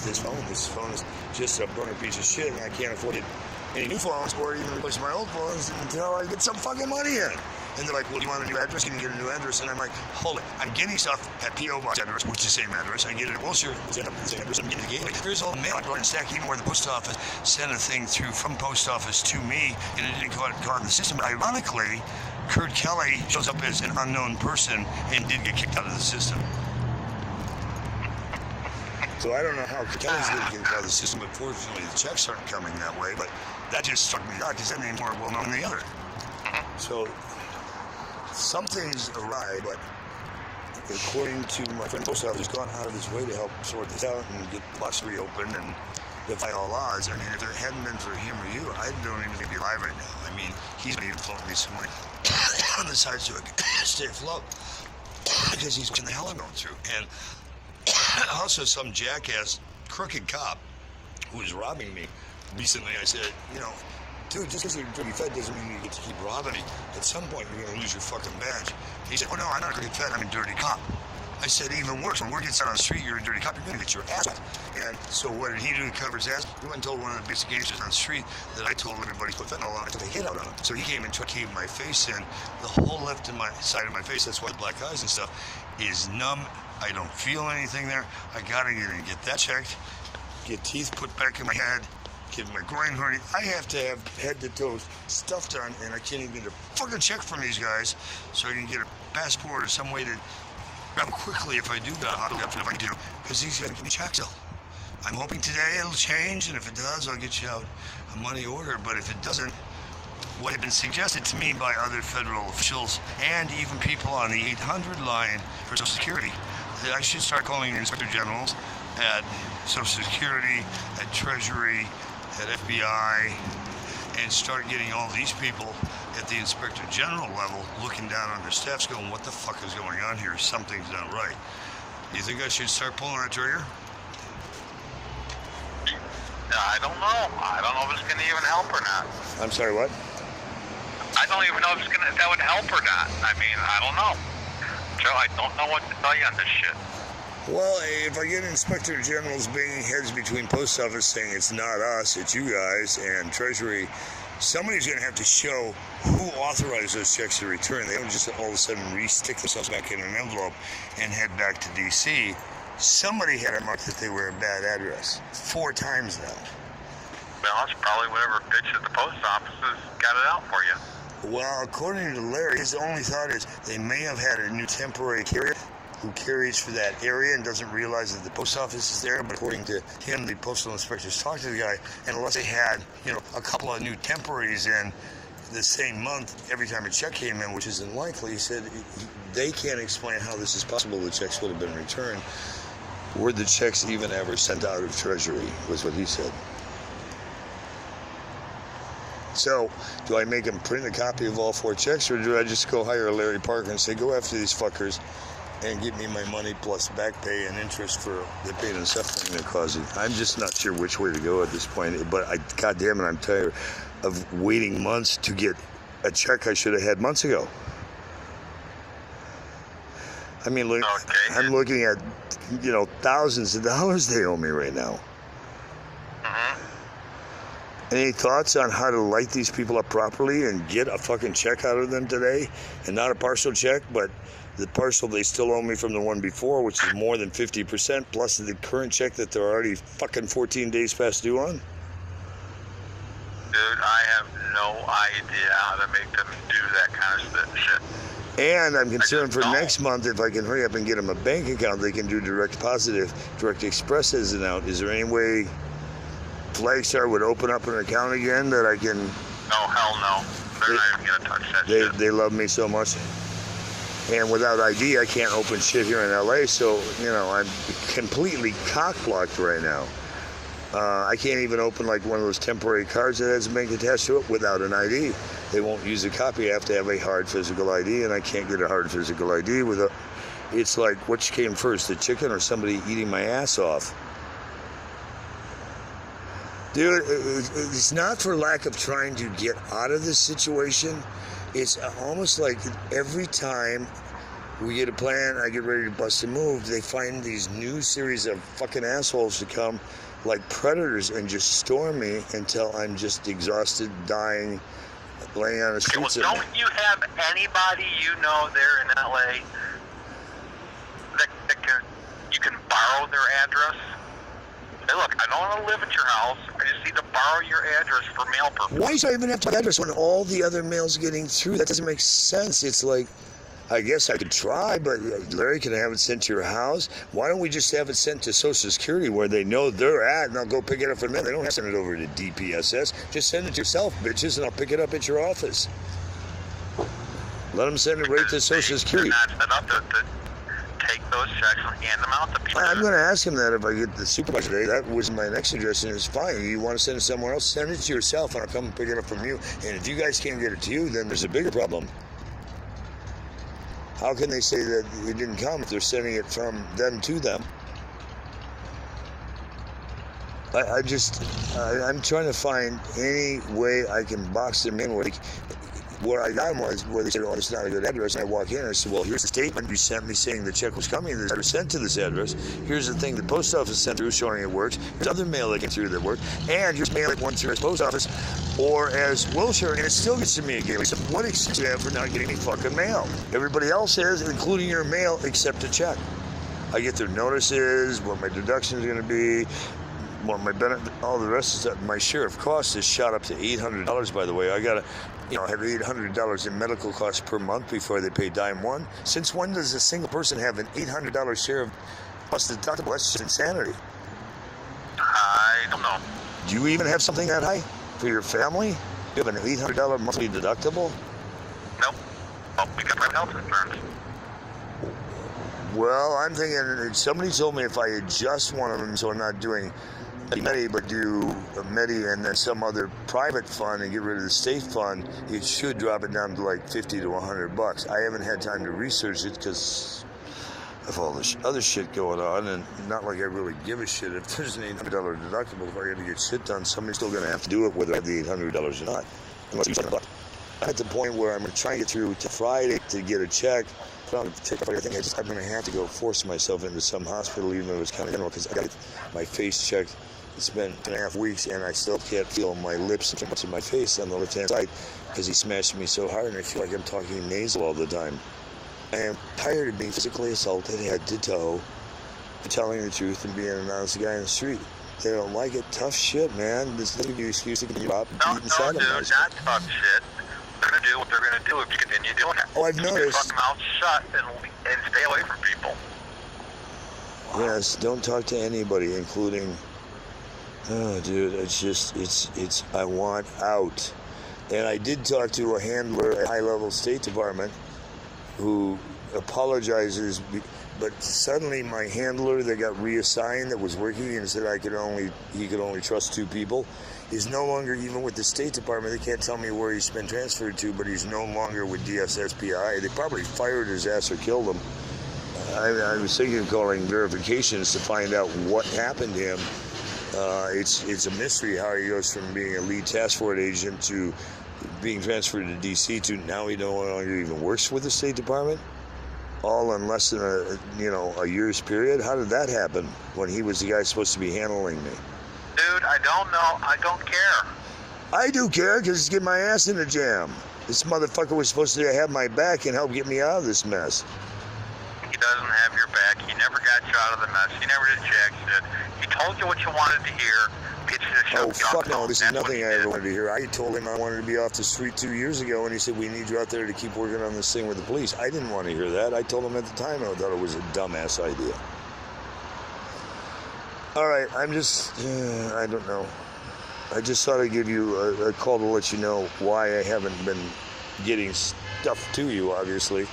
this phone. This phone is just a burner piece of shit, and I can't afford any new phones or even replace my old phones until I get some fucking money in. And they're like, well, do you want a new address? Can you get a new address? And I'm like, hold it. I'm getting stuff at P.O. Box address, which is the same address. I get it at Wilshire, it's the same address. I'm getting the gateway. Here's all the mail I brought in stack, even where the post office sent a thing through from post office to me, and it didn't go out in the system. But ironically, Kurt Kelly shows up as an unknown person and did get kicked out of the system. So I don't know how Kelly's going to get out of the system, but fortunately the checks aren't coming that way. But that just struck me out because that name's more well known than the other. So something's awry, but according to my friend Post Office, he's gone out of his way to help sort this out and get lots reopened and defy all odds. I mean, if it hadn't been for him or you, I don't even think he'd be alive right now. I mean, he's been even floating me some money on the side so I can stay afloat because he's watching the hell I'm going through. And also some jackass, crooked cop who was robbing me. Recently I said, you know, dude, just because you're dirty fed doesn't mean you get to keep robbing me. At some point, you're going to lose your fucking badge. He said, oh, no, I'm not a dirty fed, I'm a dirty cop. I said, even worse, when word gets out on the street, you're a dirty cop, you're going to get your ass out. And so what did he do to cover his ass? He went and told one of the basic gangsters on the street that I told everybody to put fentanyl on. I took a hit out on him. So he came and tried to keep my face in. The whole left of my side of my face, that's why the black eyes and stuff, is numb. I don't feel anything there. I got to get that checked, get teeth put back in my head, get my groin hurting. I have to have head to toe stuff done, and I can't even get a fucking check from these guys so I can get a passport or some way to grab quickly if I do that. If I do, because these guys give me checks still. I'm hoping today it'll change, and if it does, I'll get you out a money order. But if it doesn't, what had been suggested to me by other federal officials and even people on the 800 line for Social Security, that I should start calling the Inspector Generals at Social Security, at Treasury, at FBI, and start getting all these people at the Inspector General level looking down on their staffs going, what the fuck is going on here? Something's not right. Do you think I should start pulling that trigger? I don't know. I don't know if it's going to even help or not. I'm sorry, what? I don't even know if that would help or not. I mean, I don't know. Joe, I don't know what to tell you on this shit. Well, if I get Inspector Generals banging heads between Post Office saying it's not us, it's you guys, and Treasury, somebody's going to have to show who authorized those checks to return. They don't just all of a sudden re-stick themselves back in an envelope and head back to D.C. Somebody had it marked that they were a bad address 4 times now. Well, it's probably whatever bitch at the post office has got it out for you. Well, according to Larry, his only thought is they may have had a new temporary carrier who carries for that area and doesn't realize that the post office is there. But according to him, the postal inspectors talked to the guy, and unless they had, a couple of new temporaries in the same month every time a check came in, which is unlikely, he said they can't explain how this is possible. The checks would have been returned. Were the checks even ever sent out of Treasury, was what he said. So, do I make him print a copy of all 4 checks, or do I just go hire Larry Parker and say, go after these fuckers and give me my money plus back pay and interest for the pain and suffering they're causing? I'm just not sure which way to go at this point, but God damn it, I'm tired of waiting months to get a check I should have had months ago. I mean, look, okay. I'm looking at, thousands of dollars they owe me right now. Any thoughts on how to light these people up properly and get a fucking check out of them today? And not a partial check, but the partial they still owe me from the one before, which is more than 50%, plus the current check that they're already fucking 14 days past due on? Dude, I have no idea how to make them do that kind of shit. And I'm concerned for next month, if I can hurry up and get them a bank account, they can do direct positive, direct express as an out. Is there any way Flagstar would open up an account again that I can... No, hell no. They're not even going to touch that shit. They love me so much. And without ID, I can't open shit here in LA, so, I'm completely cock-blocked right now. I can't even open, one of those temporary cards that has a bank attached to it without an ID. They won't use a copy. I have to have a hard physical ID, and I can't get a hard physical ID with a... It's like, which came first, the chicken or somebody eating my ass off? Dude, it's not for lack of trying to get out of this situation. It's almost like every time We get a plan, I get ready to bust a move. They find these new series of fucking assholes to come like predators and just storm me until I'm just exhausted, dying, laying on the streets. Well, don't you have anybody you know there in LA that you can borrow their address? Hey, look, I don't want to live at your house. I just need to borrow your address for mail purposes. Why do I even have to address when all the other mail's getting through? That doesn't make sense. It's like, I guess I could try, but Larry can have it sent to your house. Why don't we just have it sent to Social Security where they know they're at, and I'll go pick it up from them. They don't have to send it over to DPSS. Just send it yourself, bitches, and I'll pick it up at your office. Let them send it right to Social Security. They're not set up to take those checks and hand them out to people. I'm going to ask him that if I get the supervisor today. That was my next suggestion. It's fine. You want to send it somewhere else, send it to yourself, and I'll come and pick it up from you. And if you guys can't get it to you, then there's a bigger problem. How can they say that it didn't come if they're sending it from them to them? I'm trying to find any way I can box them in where I got them was where they said, oh, it's not a good address. And I walk in and I said, well, here's the statement you sent me saying the check was coming. It was sent to this address. Here's the thing the post office sent through showing it works. Here's other mail that came through that worked. And here's mail that went through as post office or as Wilshire, and it still gets to me again. So what excuse do you have for not getting any fucking mail? Everybody else has, including your mail, except a check. I get their notices, what my deduction is going to be, what my benefit, all the rest is that my share of costs has shot up to $800, by the way. I got to, have $800 in medical costs per month before they pay dime one. Since when does a single person have an $800 share of plus deductible? That's just insanity. I don't know. Do you even have something that high for your family? You have an $800 monthly deductible? Nope. Oh, we got private health insurance. Well, I'm thinking, somebody told me if I adjust one of them so I'm not doing Medi, but do a Medi and then some other private fund and get rid of the state fund, it should drop it down to like $50 to $100. I haven't had time to research it because of all this other shit going on, and not like I really give a shit if there's an $800 deductible. If I got to get shit done, somebody's still going to have to do it whether I have the $800 or not. Unless you $7. I'm at the point where I'm going to try and get through to Friday to get a check. I think I'm going to have to go force myself into some hospital, even though it's kind of general, because I got my face checked. It's been 2.5 weeks, and I still can't feel my lips and much of my face on the left-hand side because he smashed me so hard, and I feel like I'm talking nasal all the time. I am tired of being physically assaulted head to toe, telling the truth and being an honest guy in the street. They don't like it. Tough shit, man. There's no excuse to give up. No, dude, not tough shit. They're going to do what they're going to do if you continue doing it. Oh, I've noticed. Fuck mouth shut and stay away from people. Yes, don't talk to anybody, including... Oh, dude, it's, I want out. And I did talk to a handler at high-level State Department who apologizes, but suddenly my handler that got reassigned that was working and said he could only trust 2 people is no longer even with the State Department. They can't tell me where he's been transferred to, but he's no longer with DSSPI. They probably fired his ass or killed him. I was thinking of calling verifications to find out what happened to him. It's a mystery how he goes from being a lead task force agent to being transferred to D.C. to now he no longer even works with the State Department, all in less than a year's period. How did that happen when he was the guy supposed to be handling me? Dude, I don't know. I don't care. I do care because it's getting my ass in a jam. This motherfucker was supposed to have my back and help get me out of this mess. He doesn't have your back. He never got you out of the mess. He never did jack shit. He told you what you wanted to hear. Oh, fuck no. This is nothing I ever wanted to hear. I told him I wanted to be off the street 2 years ago, and he said, we need you out there to keep working on this thing with the police. I didn't want to hear that. I told him at the time I thought it was a dumbass idea. All right, I'm just, I don't know. I just thought I'd give you a call to let you know why I haven't been getting stuff to you, obviously.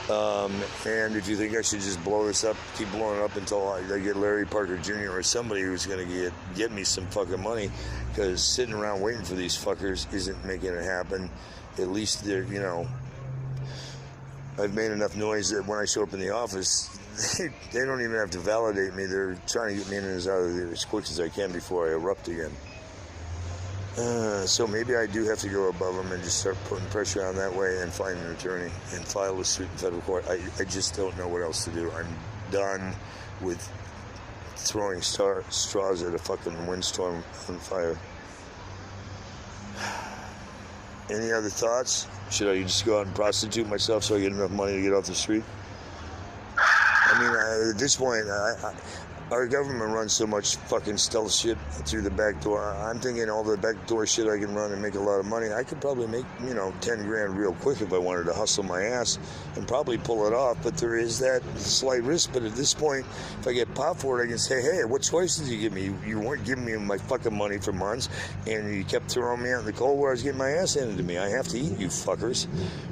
And if you think I should just blow this up, keep blowing it up until I get Larry Parker Jr. or somebody who's going to get me some fucking money, because sitting around waiting for these fuckers isn't making it happen. At least they're, I've made enough noise that when I show up in the office, they don't even have to validate me. They're trying to get me in and out of there as quick as I can before I erupt again. So maybe I do have to go above them and just start putting pressure on that way and find an attorney and file a suit in federal court. I just don't know what else to do. I'm done with throwing straws at a fucking windstorm on fire. Any other thoughts? Should I just go out and prostitute myself so I get enough money to get off the street? I mean, at this point, our government runs so much fucking stealth shit through the back door. I'm thinking all the back door shit I can run and make a lot of money. I could probably make, 10 grand real quick if I wanted to hustle my ass and probably pull it off. But there is that slight risk. But at this point, if I get popped for it, I can say, hey, what choice did you give me? You weren't giving me my fucking money for months, and you kept throwing me out in the cold where I was getting my ass handed to me. I have to eat, you fuckers.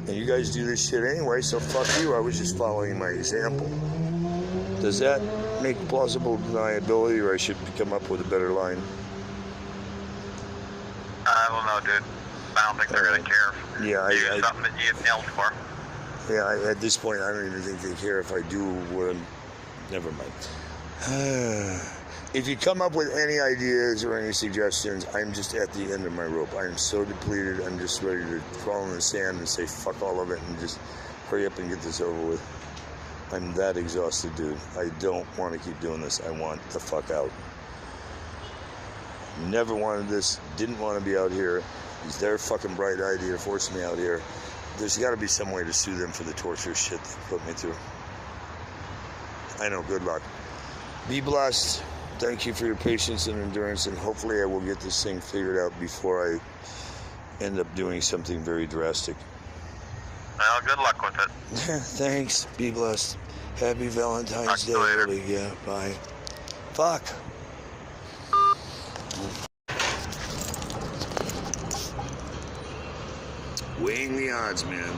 And you guys do this shit anyway, so fuck you. I was just following my example. Does that make plausible deniability, or I should come up with a better line? I don't know, dude. I don't think they're going to care. Yeah, It's something that you nailed for. Yeah, at this point, I don't even think they care if I do what I'm... Never mind. If you come up with any ideas or any suggestions, I'm just at the end of my rope. I am so depleted, I'm just ready to crawl in the sand and say fuck all of it and just hurry up and get this over with. I'm that exhausted, dude. I don't want to keep doing this. I want the fuck out. Never wanted this. Didn't want to be out here. It's their fucking bright idea to force me out here. There's got to be some way to sue them for the torture shit they put me through. I know. Good luck. Be blessed. Thank you for your patience and endurance, and hopefully I will get this thing figured out before I end up doing something very drastic. Well, good luck with it. Thanks. Be blessed. Happy Valentine's Day. Talk to you later. Buddy. Yeah, bye. Fuck. Weighing the odds, man.